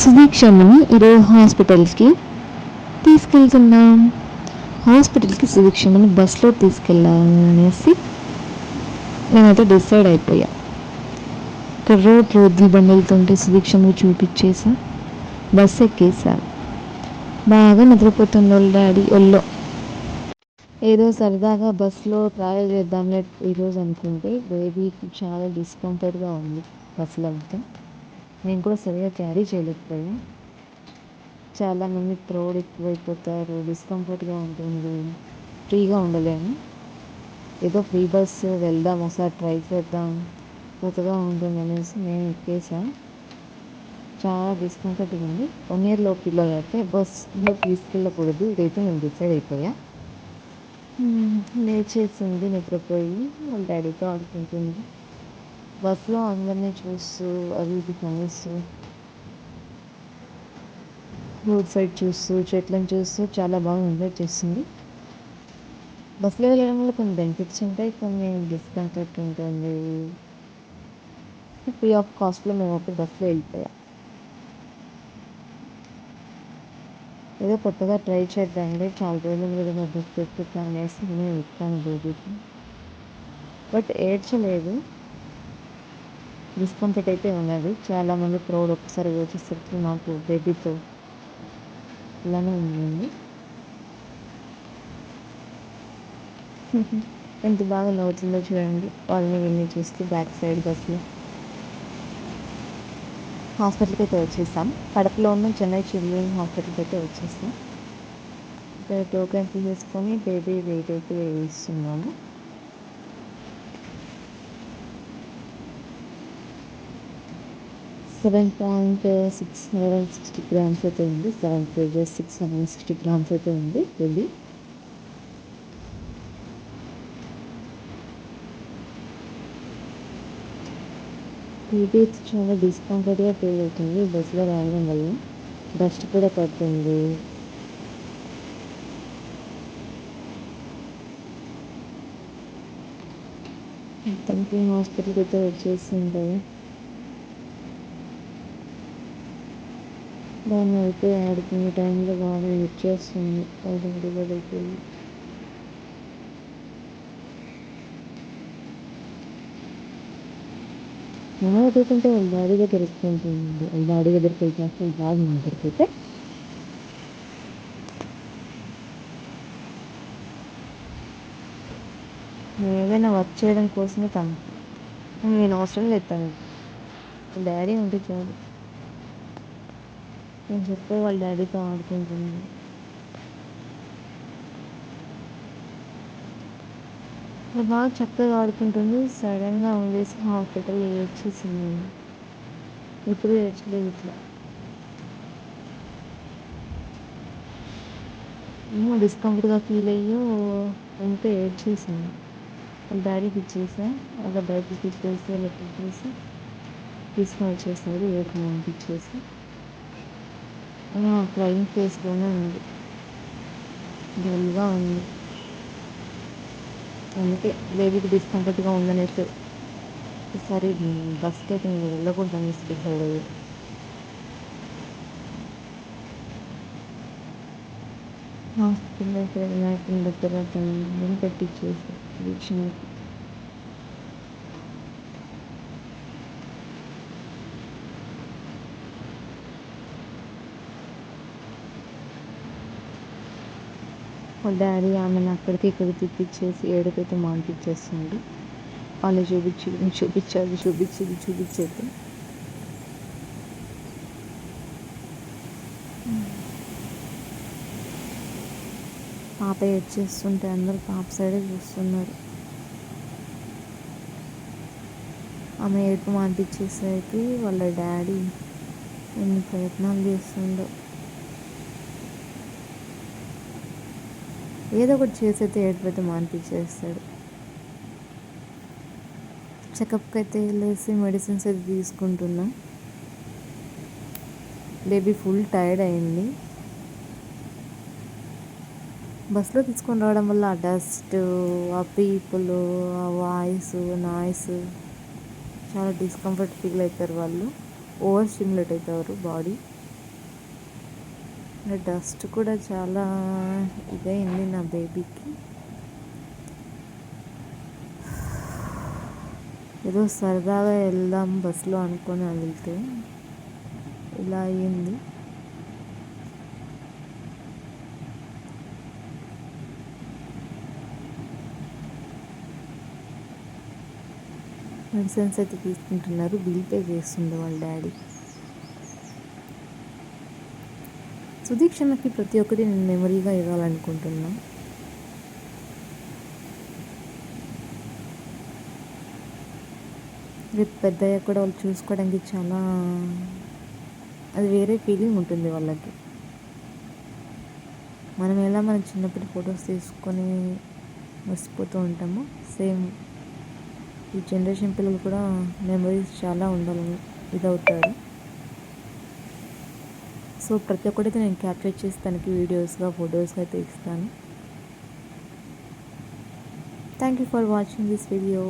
సుదీక్షని ఈరోజు హాస్పిటల్కి తీసుకెళ్తున్నాం. హాస్పిటల్కి సుదీక్షని బస్లో తీసుకెళ్ళాలనేసి నేనైతే డిసైడ్ అయిపోయా. ఇక్కడ రోడ్లు బండలతుంటే సుదీక్షని చూపించేసా, బస్సు ఎక్కేసా. బాగా నిద్రపోతుంది వాళ్ళ డాడీ ఒళ్ళో. ఏదో సరదాగా బస్సులో ట్రావెల్ చేద్దాంలే ఈరోజు అనుకుంటే బేబీకి చాలా డిస్కంఫర్ట్గా ఉంది బస్సులో అంతా. నేను కూడా సరిగా క్యారీ చేయలేకపోయా. చాలామంది త్రోడ్ ఎక్కువైపోతారు, డిస్కంఫర్ట్గా ఉంటుంది, ఫ్రీగా ఉండలేము. ఏదో ఫ్రీ బస్సు వెళ్దాం, ఒకసారి ట్రై చేద్దాం, కొత్తగా ఉంటుంది అనేసి నేను ఎక్కేసా. చాలా డిస్కంఫర్ట్గా ఉంది. 1 year లోపు పిల్లలు అయితే బస్సులో తీసుకెళ్ళకూడదు, ఇదైతే నేను డిసైడ్ అయిపోయా. లేచేసింది నిద్రపోయి, వాళ్ళ డాడీతో ఆడుకుంటుంది. బస్సులో అందరినీ చూస్తూ అవి ఇది కనిస్తూ, రోడ్ సైడ్ చూస్తూ, చెట్లను చూస్తూ చాలా బాగా ఎంజాయ్ చేస్తుంది. బస్సులో వెళ్ళడం వల్ల కొన్ని బెనిఫిట్స్ ఉంటాయి, కొన్ని డిస్కంఫర్ట్ ఉంటుంది. ఫ్రీ ఆఫ్ కాస్ట్లో మేము ఒక బస్సులో వెళ్ళిపోయాం. ఏదో కొత్తగా ట్రై చేద్దాంలే, చాలా రోజుల మీద బస్ ఎక్కుతాను అనేసి నేను ఎక్కాను బేబీకి. బట్ ఏడ్చలేదు, డిస్కంఫర్ట్ అయితే ఉన్నది. చాలామంది క్రౌడ్ ఒకసారి వచ్చేసరికి నాకు బేబీతో ఇలానే ఉంది. ఎంత బాగా నవ్వుతుందో చూడండి, వాళ్ళని వెళ్ళి చూస్తూ బ్యాక్ సైడ్ బస్సులో. హాస్పిటల్కి అయితే వచ్చేసాం. కడపలో ఉన్న చెన్నై చిల్డ్రన్ హాస్పిటల్కి అయితే వచ్చేసాం. ఇక్కడ టోకెన్ తీసేసుకొని బేబీ వెయిట్ అయితే వేస్తున్నాము. $7.660 grams అయితే ఉంది. 7 kgs 660 grams అయితే ఉంది బేబీ. బేబీ చాలా డిస్కంఫర్ట్గా ఫీల్ అవుతుంది బస్సులో రావడం వల్ల. డస్ట్ కూడా పడుతుంది. మొత్తానికి హాస్పిటల్కి అయితే వచ్చేసింది. దాన్ని అయితే ఆడుకునే టైంలో బాగా వచ్చేస్తుంది వాళ్ళ దగ్గరికి. మనం ఎదుర్కొంటే వాళ్ళ డాడీ దగ్గరికి ఉంటుంది. వాళ్ళ డాడీ దగ్గరికి వెళ్ళినప్పుడు బాగా మన దగ్గరికి అయితే నేను ఏదైనా వర్క్ చేయడం కోసమే తను, నేను అవసరం లేదు తను. డాడీ ఉంటే చాలు. నేను చెప్పే వాళ్ళ డాడీతో ఆడుకుంటుంది. బాగా చక్కగా ఆడుకుంటుంది. సడన్గా ఉండేసి హాస్పిటల్ ఏడ్చేసింది. ఇప్పుడు ఏడ్చలేదు ఇట్లా. డిస్కంఫర్ట్గా ఫీల్ అయ్యో అంతే ఏడ్చేసింది. వాళ్ళ డాడీకి ఇచ్చేసా, వాళ్ళ బయటకి ఇచ్చేసి వాళ్ళకి ఇచ్చేసి తీసుకొని వచ్చేసారు. ఏడుపు పంపించేసి క్రైమ్ ఫేస్లోనే ఉంది, డల్గా ఉంది. అందుకే బేబీకి డిస్కంఫర్ట్గా ఉందనేసి ఈసారి బస్కి అయితే నేను వెళ్ళకూడదు అనేసి డిసైడ్ అయ్యాను. హాస్పిటల్ అయితే వెళ్ళిన దగ్గర నేను పెట్టించేసి వీక్షణకి వాళ్ళ డాడీ ఆమెను అక్కడికి ఇక్కడికి తిప్పించేసి ఏడుపైతే మానిపించేస్తుంది. వాళ్ళు చూపించేది పాప ఏడ్చేస్తుంటే అందరూ పాప సైడే చూస్తున్నారు. ఆమె ఏడుపు మానిపించేసరికి వాళ్ళ డాడీ ఎన్ని ప్రయత్నాలు చేస్తుండో. ఏదో ఒకటి చేసైతే ఏడుపు అయితే మానిపించేస్తాడు. చెకప్కి అయితే వెళ్ళేసి మెడిసిన్స్ అయితే తీసుకుంటున్నాం. బేబీ ఫుల్ టైర్డ్ అయింది. బస్సులో తీసుకొని రావడం వల్ల ఆ డస్ట్, ఆ పీపుల్, ఆ నాయిస్ చాలా డిస్కంఫర్ట్ ఫీల్ అవుతారు. వాళ్ళు ఓవర్ స్టిమ్యులేట్ అవుతారు బాడీ. డస్ట్ కూడా చాలా ఇదైంది నా బేబీకి. ఏదో సరదాగా వెళ్దాం బస్సులో అనుకొని వెళ్తే ఇలా అయ్యింది. మెడిసిన్స్ అయితే తీసుకుంటున్నారు. బిల్ పే చేస్తుండే వాళ్ళ డాడీ. సుదీక్షణకి ప్రతి ఒక్కటి నేను మెమరీగా ఇవ్వాలనుకుంటున్నా. రేపు పెద్దయ్య కూడా వాళ్ళు చూసుకోవడానికి చాలా అది వేరే ఫీలింగ్ ఉంటుంది వాళ్ళకి. మనం ఎలా మన చిన్నప్పటి ఫొటోస్ తీసుకొని మర్చిపోతూ ఉంటామో సేమ్ ఈ జనరేషన్ పిల్లలు కూడా మెమరీస్ చాలా ఉండాలని ఇదవుతారు. సో ప్రతి ఒక్కటైతే నేను క్యాప్చర్ చేసి తనకి వీడియోస్గా ఫొటోస్గా అయితే ఇస్తాను. Thank you for watching this video.